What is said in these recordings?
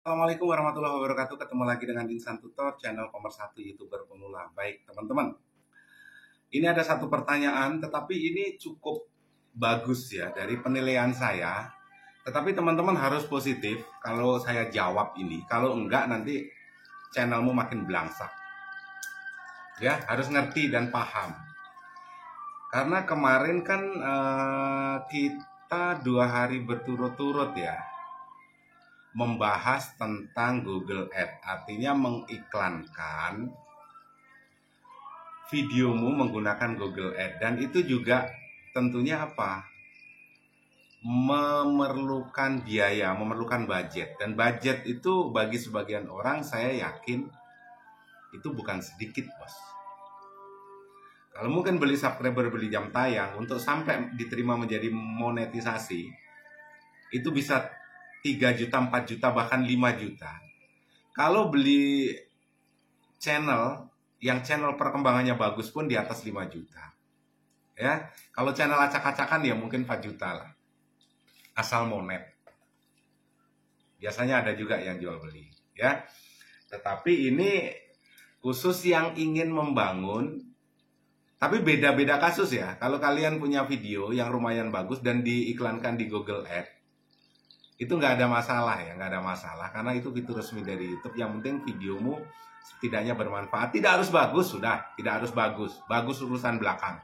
Assalamualaikum warahmatullahi wabarakatuh. Ketemu lagi dengan Insan Tutor, channel pemersatu YouTuber pemula. Baik, teman-teman. Ini ada satu pertanyaan, tetapi ini cukup bagus ya dari penilaian saya. Tetapi teman-teman harus positif kalau saya jawab ini. Kalau enggak nanti channelmu makin belangsak. Ya, harus ngerti dan paham. Karena kemarin kan kita 2 hari berturut-turut ya membahas tentang Google Ads, artinya mengiklankan videomu menggunakan Google Ads, dan itu juga tentunya apa? Memerlukan biaya, memerlukan budget, dan budget itu bagi sebagian orang saya yakin itu bukan sedikit, bos. Kalau mungkin beli subscriber, beli jam tayang untuk sampai diterima menjadi monetisasi itu bisa 3 juta, 4 juta, bahkan 5 juta. Kalau beli channel yang channel perkembangannya bagus pun di atas 5 juta. Ya, kalau channel acak-acakan ya mungkin 4 juta lah. Asal monet. Biasanya ada juga yang jual beli, ya. Tetapi ini khusus yang ingin membangun, tapi beda-beda kasus ya. Kalau kalian punya video yang lumayan bagus dan diiklankan di Google Ads, itu nggak ada masalah ya, nggak ada masalah karena itu fitur resmi dari YouTube. Yang penting videomu setidaknya bermanfaat. Tidak harus bagus, sudah, tidak harus bagus. Bagus urusan belakang.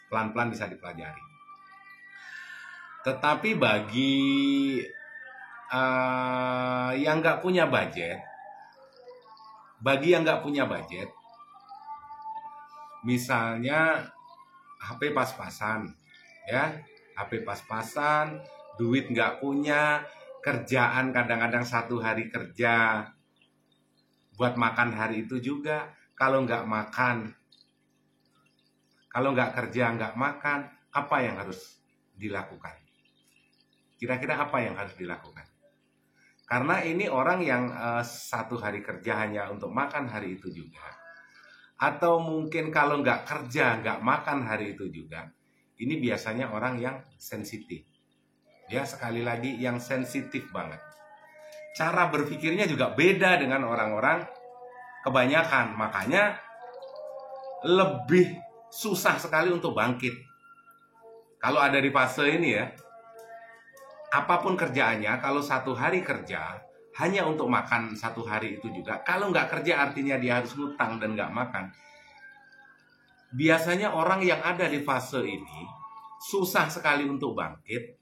Pelan-pelan bisa dipelajari. Tetapi bagi yang nggak punya budget, misalnya HP pas-pasan, ya, HP pas-pasan, duit nggak punya, kerjaan kadang-kadang 1 hari kerja buat makan hari itu juga. Kalau nggak kerja, nggak makan, apa yang harus dilakukan? Kira-kira apa yang harus dilakukan? Karena ini orang yang 1 hari kerja hanya untuk makan hari itu juga, atau mungkin kalau nggak kerja, nggak makan hari itu juga, ini biasanya orang yang sensitif. Ya, sekali lagi yang sensitif banget. Cara berpikirnya juga beda dengan orang-orang kebanyakan. Makanya lebih susah sekali untuk bangkit. Kalau ada di fase ini ya, apapun kerjaannya, kalau 1 hari kerja hanya untuk makan 1 hari itu juga. Kalau nggak kerja artinya dia harus ngutang dan nggak makan. Biasanya orang yang ada di fase ini susah sekali untuk bangkit.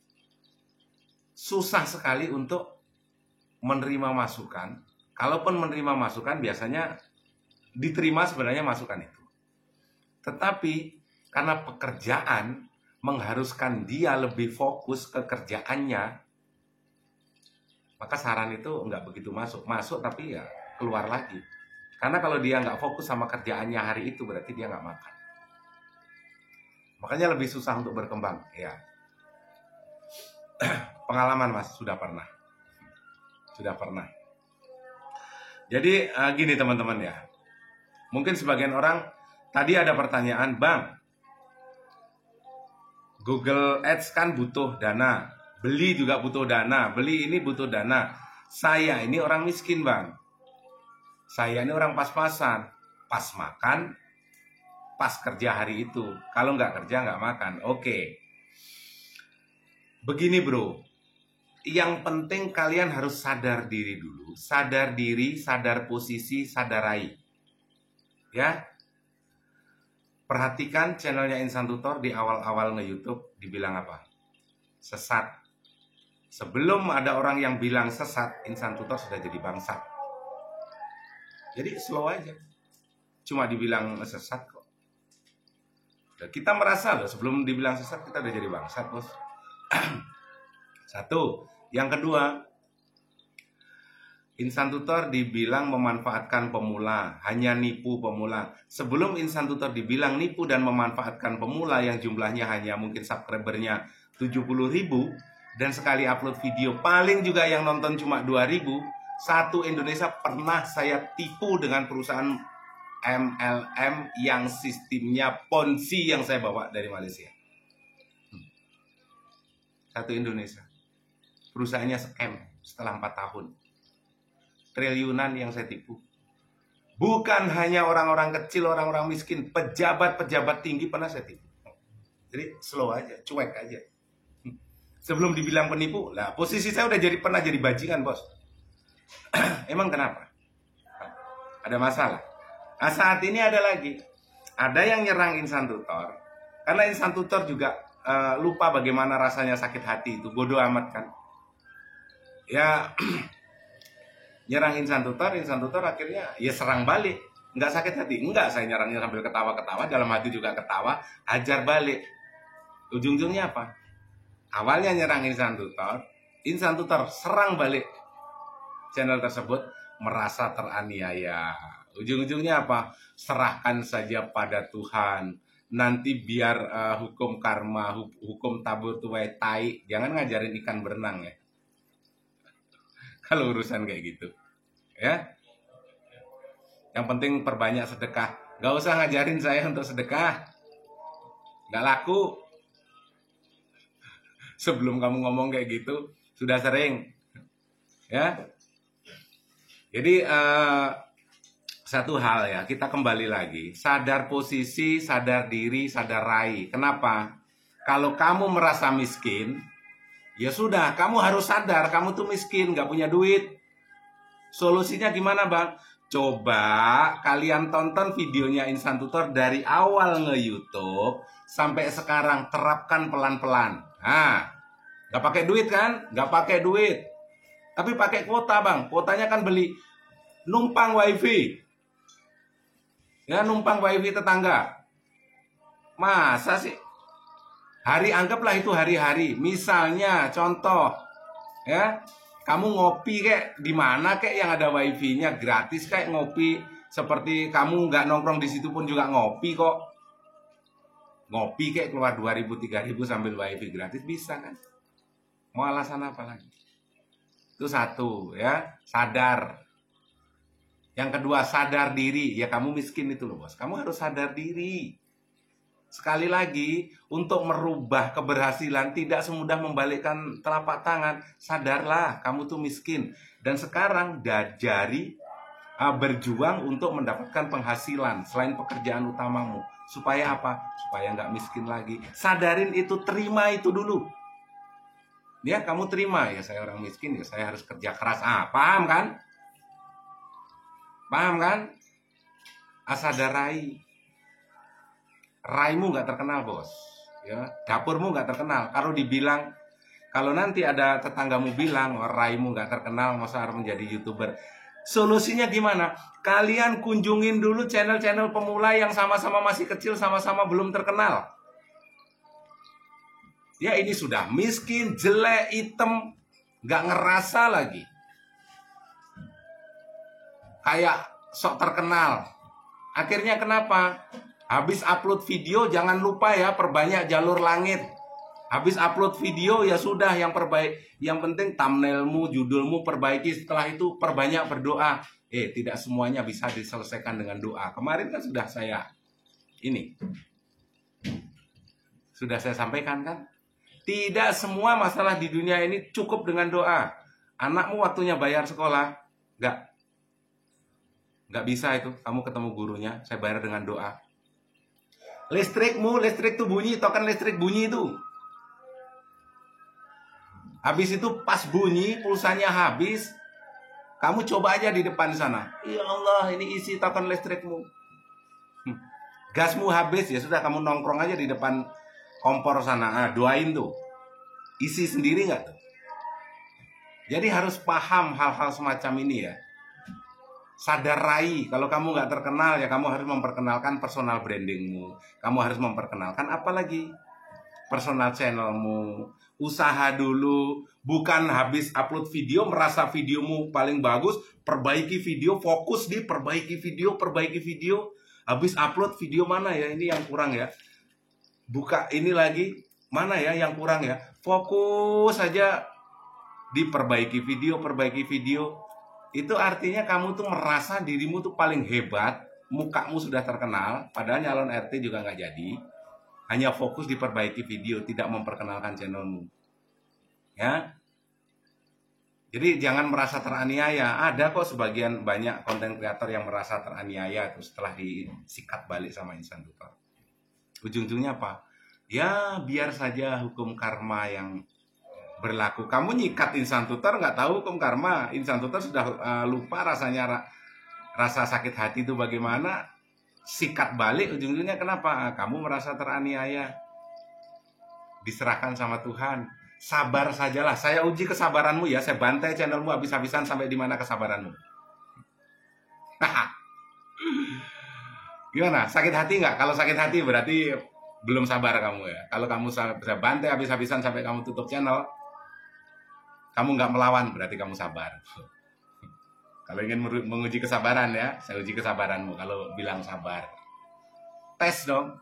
Susah sekali untuk menerima masukan. Kalaupun menerima masukan biasanya diterima sebenarnya masukan itu. Tetapi karena pekerjaan mengharuskan dia lebih fokus ke kerjaannya, maka saran itu nggak begitu masuk tapi ya keluar lagi. Karena kalau dia nggak fokus sama kerjaannya hari itu berarti dia nggak makan. Makanya lebih susah untuk berkembang ya. Pengalaman mas, sudah pernah. Jadi gini teman-teman ya, mungkin sebagian orang tadi ada pertanyaan, bang, Google Ads kan butuh dana, beli juga butuh dana, beli ini butuh dana. Saya ini orang miskin bang, saya ini orang pas-pasan, pas makan, pas kerja hari itu. Kalau nggak kerja nggak makan. Oke. Begini bro, yang penting kalian harus sadar diri dulu. Sadar diri, sadar posisi, sadar raih. Ya. Perhatikan channelnya Insan Tutor di awal-awal nge-YouTube dibilang apa? Sesat. Sebelum ada orang yang bilang sesat, Insan Tutor sudah jadi bangsat. Jadi slow aja. Cuma dibilang sesat kok. Kita merasa loh sebelum dibilang sesat kita udah jadi bangsat, bos. Satu. Yang kedua, Insan Tutor dibilang memanfaatkan pemula, hanya nipu pemula. Sebelum Insan Tutor dibilang nipu dan memanfaatkan pemula yang jumlahnya hanya mungkin subscribernya 70.000 dan sekali upload video paling juga yang nonton cuma 2.000, satu Indonesia pernah saya tipu dengan perusahaan MLM yang sistemnya Ponzi yang saya bawa dari Malaysia. Satu Indonesia. Perusahaannya scam setelah 4 tahun. triliunan yang saya tipu. Bukan hanya orang-orang kecil, orang-orang miskin, pejabat-pejabat tinggi pernah saya tipu. Jadi slow aja, cuek aja. Sebelum dibilang penipu, lah posisi saya udah pernah jadi bajingan, bos. Emang kenapa? Ada masalah. Nah, saat ini ada lagi. Ada yang nyerang insan tutor. Karena insan tutor juga lupa bagaimana rasanya sakit hati itu. Bodoh amat kan. Ya, nyerang insan tutor akhirnya ya serang balik. Nggak sakit hati. Enggak, saya nyerangnya sambil ketawa-ketawa. Dalam hati juga ketawa. Hajar balik. Ujung-ujungnya apa? Awalnya nyerang insan tutor serang balik channel tersebut, merasa teraniaya. Ujung-ujungnya apa? Serahkan saja pada Tuhan. Nanti biar hukum karma, hukum tabur tuai tai. Jangan ngajarin ikan berenang ya. Kalau urusan kayak gitu. Ya. Yang penting perbanyak sedekah. Gak usah ngajarin saya untuk sedekah. Gak laku. Sebelum kamu ngomong kayak gitu, sudah sering. Ya. Jadi satu hal ya, kita kembali lagi. Sadar posisi, sadar diri, sadar raih. Kenapa? Kalau kamu merasa miskin, ya sudah, kamu harus sadar kamu tuh miskin, gak punya duit. Solusinya gimana, Bang? Coba kalian tonton videonya Insan Tutor dari awal nge-YouTube sampai sekarang, terapkan pelan-pelan. Nah, gak pakai duit kan? Gak pakai duit. Tapi pakai kuota, Bang. Kuotanya kan beli numpang wifi. Ya, numpang wifi tetangga. Masa sih? Anggaplah itu hari-hari. Misalnya, contoh, ya, kamu ngopi kayak di mana kayak yang ada wifi-nya gratis kayak ngopi. Seperti kamu nggak nongkrong di situ pun juga ngopi kok. Ngopi kayak keluar 2.000, 3.000 sambil wifi gratis bisa kan? Mau alasan apa lagi? Itu satu ya, sadar. Yang kedua, sadar diri. Ya kamu miskin itu loh bos. Kamu harus sadar diri. Sekali lagi, untuk merubah keberhasilan tidak semudah membalikkan telapak tangan. Sadarlah, kamu tuh miskin. Dan sekarang jari berjuang untuk mendapatkan penghasilan selain pekerjaan utamamu. Supaya apa? Supaya nggak miskin lagi. Sadarin itu, terima itu dulu. Ya, kamu terima. Ya, saya orang miskin, ya saya harus kerja keras. Paham kan? Paham kan? Asadarai. Raimu nggak terkenal, bos. Ya, dapurmu nggak terkenal. Kalau nanti ada tetanggamu bilang, raimu nggak terkenal, masa harus menjadi YouTuber. Solusinya gimana? Kalian kunjungin dulu channel-channel pemula yang sama-sama masih kecil, sama-sama belum terkenal. Ya, ini sudah miskin, jelek, hitam, nggak ngerasa lagi. Kayak sok terkenal. Akhirnya kenapa? Habis upload video jangan lupa ya perbanyak jalur langit. Habis upload video ya sudah yang penting thumbnailmu, judulmu perbaiki, setelah itu perbanyak berdoa. Tidak semuanya bisa diselesaikan dengan doa. Kemarin kan sudah saya sampaikan kan? Tidak semua masalah di dunia ini cukup dengan doa. Anakmu waktunya bayar sekolah, nggak bisa itu. Kamu ketemu gurunya, saya bayar dengan doa. Listrik tuh bunyi, token listrik bunyi itu. Habis itu pas bunyi, pulsanya habis. Kamu coba aja di depan sana. Ya Allah, ini isi token listrikmu. Gasmu habis, ya sudah kamu nongkrong aja di depan kompor sana. Doain tuh. Isi sendiri nggak tuh? Jadi harus paham hal-hal semacam ini ya. Sadar raih, kalau kamu nggak terkenal ya kamu harus memperkenalkan personal brandingmu. Kamu harus memperkenalkan apa lagi? Personal channelmu. Usaha dulu, bukan habis upload video merasa videomu paling bagus, perbaiki video, fokus di perbaiki video. Habis upload video mana ya ini yang kurang ya? Buka ini lagi, mana ya yang kurang ya? Fokus saja di perbaiki video. Itu artinya kamu tuh merasa dirimu tuh paling hebat, mukamu sudah terkenal, padahal nyalon RT juga nggak jadi. Hanya fokus diperbaiki video, tidak memperkenalkan channelmu. Ya. Jadi jangan merasa teraniaya. Ada kok sebagian banyak konten kreator yang merasa teraniaya terus setelah disikat balik sama insan tutor. Ujung-ujungnya apa? Ya biar saja hukum karma yang berlaku. Kamu nyikat insan tutor nggak tahu hukum karma. Insan tutor sudah lupa rasanya rasa sakit hati itu bagaimana. Sikat balik ujung-ujungnya kenapa? Kamu merasa teraniaya. Diserahkan sama Tuhan. Sabar sajalah. Saya uji kesabaranmu ya. Saya bantai channelmu habis-habisan sampai di mana kesabaranmu. Gimana? Sakit hati nggak? Kalau sakit hati berarti belum sabar kamu ya. Kalau kamu bisa bantai habis-habisan sampai kamu tutup channel, kamu nggak melawan berarti kamu sabar. Kalau ingin menguji kesabaran ya, saya uji kesabaranmu. Kalau bilang sabar, tes dong.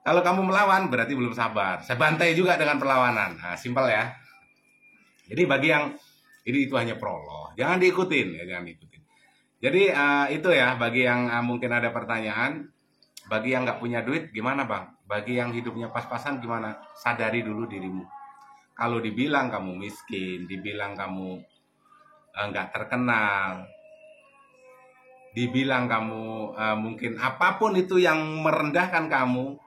Kalau kamu melawan berarti belum sabar. Saya bantai juga dengan perlawanan. Nah, simpel ya. Jadi bagi yang itu hanya prolog, jangan diikutin ya, jangan diikutin. Jadi itu ya bagi yang mungkin ada pertanyaan. Bagi yang nggak punya duit gimana bang? Bagi yang hidupnya pas-pasan gimana? Sadari dulu dirimu. Kalau dibilang kamu miskin, dibilang kamu nggak terkenal, dibilang kamu mungkin apapun itu yang merendahkan kamu,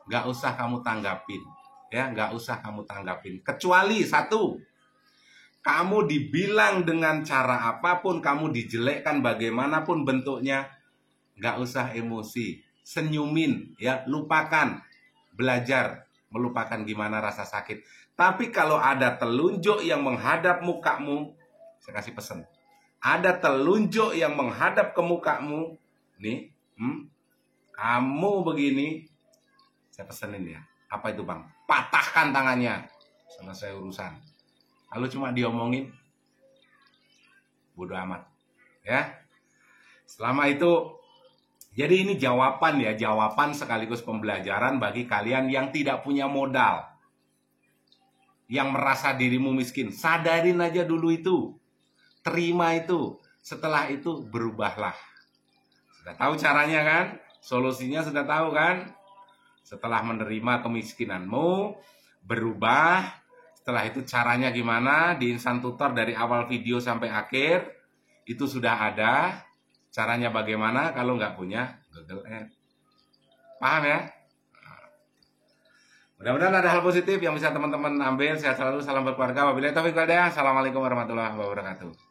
nggak usah kamu tanggapin, ya nggak usah kamu tanggapin. Kecuali satu, kamu dibilang dengan cara apapun, kamu dijelekkan bagaimanapun bentuknya, nggak usah emosi, senyumin, ya lupakan, belajar melupakan gimana rasa sakit. Tapi kalau ada telunjuk yang menghadap mukamu, saya kasih pesan, ada telunjuk yang menghadap ke mukamu, nih, kamu begini. Saya pesenin ya. Apa itu bang? Patahkan tangannya. Selesai urusan. Kalau cuma diomongin, bodo amat. Ya. Selama itu, jadi ini jawaban ya. Jawaban sekaligus pembelajaran bagi kalian yang tidak punya modal. Yang merasa dirimu miskin. Sadarin aja dulu itu. Terima itu. Setelah itu berubahlah. Sudah tahu caranya kan? Solusinya sudah tahu kan? Setelah menerima kemiskinanmu, berubah. Setelah itu caranya gimana? Di Insan Tutor dari awal video sampai akhir, itu sudah ada. Caranya bagaimana kalau nggak punya Google Ads. Paham ya? Mudah-mudahan ada hal positif yang bisa teman-teman ambil. Sehat selalu, salam berkeluarga. Wabillahi taufiq wal hidayah. Assalamualaikum warahmatullahi wabarakatuh.